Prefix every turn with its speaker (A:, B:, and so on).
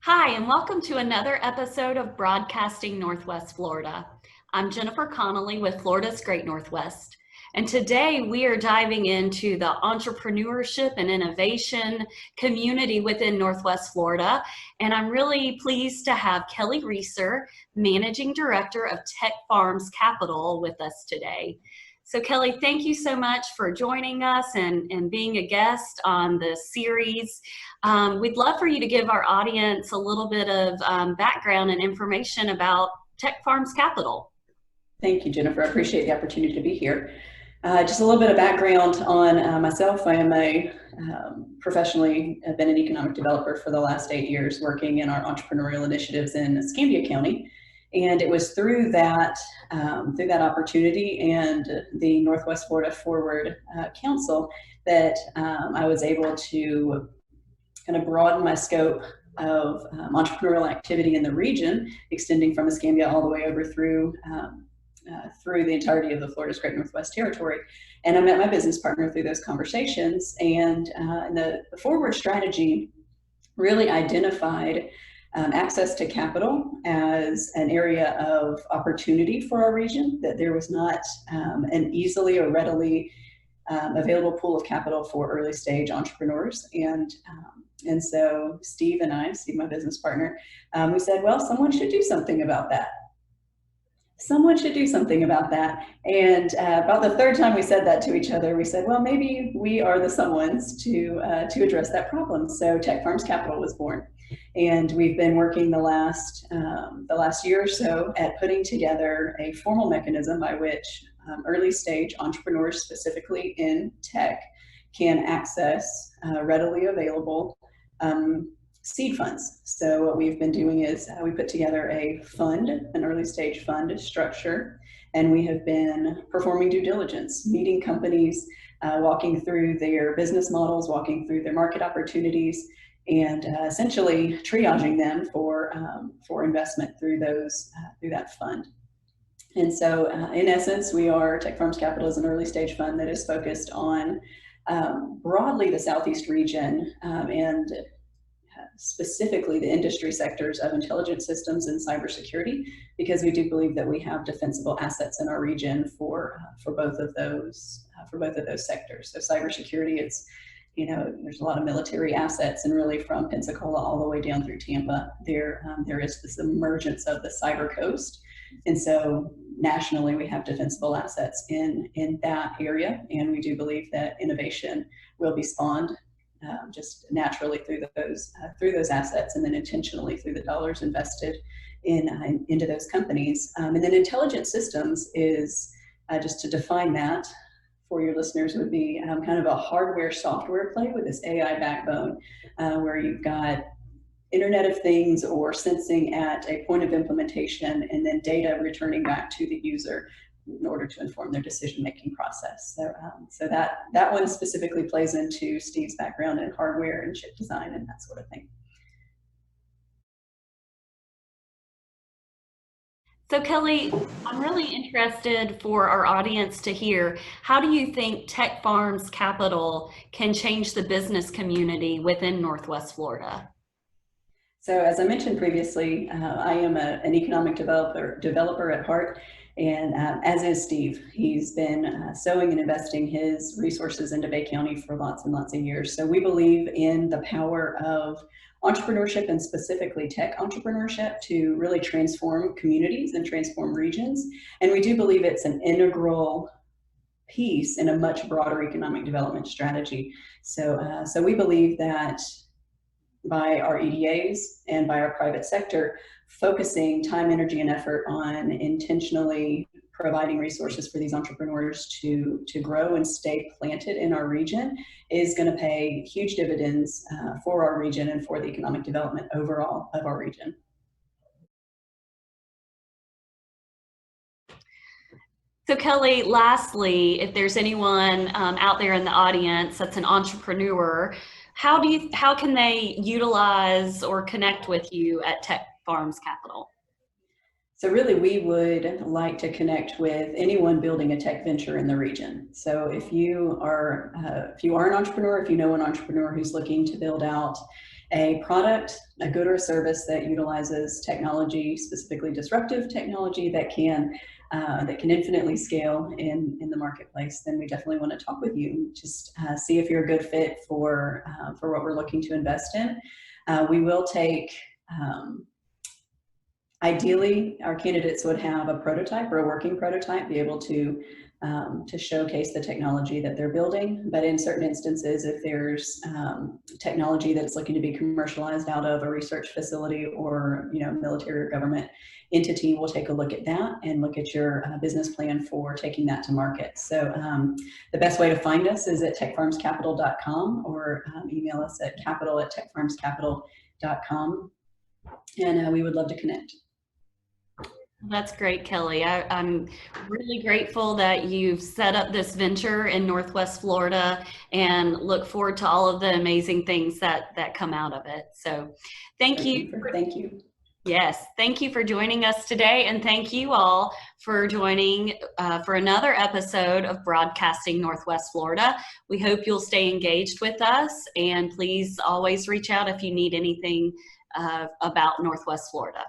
A: Hi, and welcome to another episode of Broadcasting Northwest Florida. I'm Jennifer Connolly with Florida's Great Northwest, and today we are diving into the entrepreneurship and innovation community within Northwest Florida, and I'm really pleased to have Kelly Reeser, Managing Director of TechFarms Capital, with us today. So Kelly, thank you so much for joining us and being a guest on the series. We'd love for you to give our audience a little bit of background and information about TechFarms Capital.
B: Thank you, Jennifer. I appreciate the opportunity to be here. Just a little bit of background on myself. I am professionally I've been an economic developer for the last 8 years, working in our entrepreneurial initiatives in Escambia County. And it was through that opportunity and the Northwest Florida Forward Council that I was able to kind of broaden my scope of entrepreneurial activity in the region, extending from Escambia all the way over through the entirety of the Florida's Great Northwest Territory. And I met my business partner through those conversations, and the forward strategy really identified access to capital as an area of opportunity for our region, that there was not an easily or readily available pool of capital for early stage entrepreneurs. And so Steve, my business partner, we said, well, someone should do something about that. Someone should do something about that. And about the third time we said that to each other, we said, well, maybe we are the someones to address that problem. So TechFarms Capital was born. And we've been working the last year or so at putting together a formal mechanism by which early stage entrepreneurs, specifically in tech, can access readily available seed funds. So what we've been doing is we put together a fund, an early stage fund structure, and we have been performing due diligence, meeting companies, walking through their business models, walking through their market opportunities, and essentially triaging them for investment through that fund. And so in essence, TechFarms Capital is an early stage fund that is focused on broadly the Southeast region and specifically the industry sectors of intelligence systems and cybersecurity, because we do believe that we have defensible assets in our region for both of those sectors. So cybersecurity, there's a lot of military assets, and really from Pensacola all the way down through Tampa, there is this emergence of the cyber coast. And so nationally, we have defensible assets in that area, and we do believe that innovation will be spawned just naturally through those assets, and then intentionally through the dollars invested into those companies. And then intelligent systems is, just to define that for your listeners, would be kind of a hardware software play with this AI backbone, where you've got Internet of Things or sensing at a point of implementation, and then data returning back to the user in order to inform their decision-making process. So that one specifically plays into Steve's background in hardware and chip design and that sort of thing.
A: So Kelly, I'm really interested for our audience to hear, how do you think TechFarms Capital can change the business community within Northwest Florida?
B: So as I mentioned previously, I am an economic developer at heart, and as is Steve. He's been sowing and investing his resources into Bay County for lots and lots of years. So we believe in the power of entrepreneurship, and specifically tech entrepreneurship, to really transform communities and transform regions. And we do believe it's an integral piece in a much broader economic development strategy. So we believe that by our EDAs and by our private sector focusing time, energy, and effort on intentionally providing resources for these entrepreneurs to grow and stay planted in our region is going to pay huge dividends for our region and for the economic development overall of our region.
A: So Kelly, lastly, if there's anyone out there in the audience that's an entrepreneur, how can they utilize or connect with you at TechFarms Capital?
B: So really, we would like to connect with anyone building a tech venture in the region. So if you are an entrepreneur, if you know an entrepreneur who's looking to build out a product, a good or a service that utilizes technology, specifically disruptive technology that can infinitely scale in the marketplace, then we definitely want to talk with you. Just see if you're a good fit for what we're looking to invest in. We will take. Ideally, our candidates would have a prototype or a working prototype, be able to showcase the technology that they're building. But in certain instances, if there's technology that's looking to be commercialized out of a research facility or military or government entity, we'll take a look at that and look at your business plan for taking that to market. So the best way to find us is at techfarmscapital.com or email us at capital@techfarmscapital.com, and we would love to connect.
A: That's great, Kelly. I'm really grateful that you've set up this venture in Northwest Florida and look forward to all of the amazing things that come out of it. So thank you.
B: Thank you.
A: Yes, thank you for joining us today, and thank you all for joining for another episode of Broadcasting Northwest Florida. We hope you'll stay engaged with us, and please always reach out if you need anything about Northwest Florida.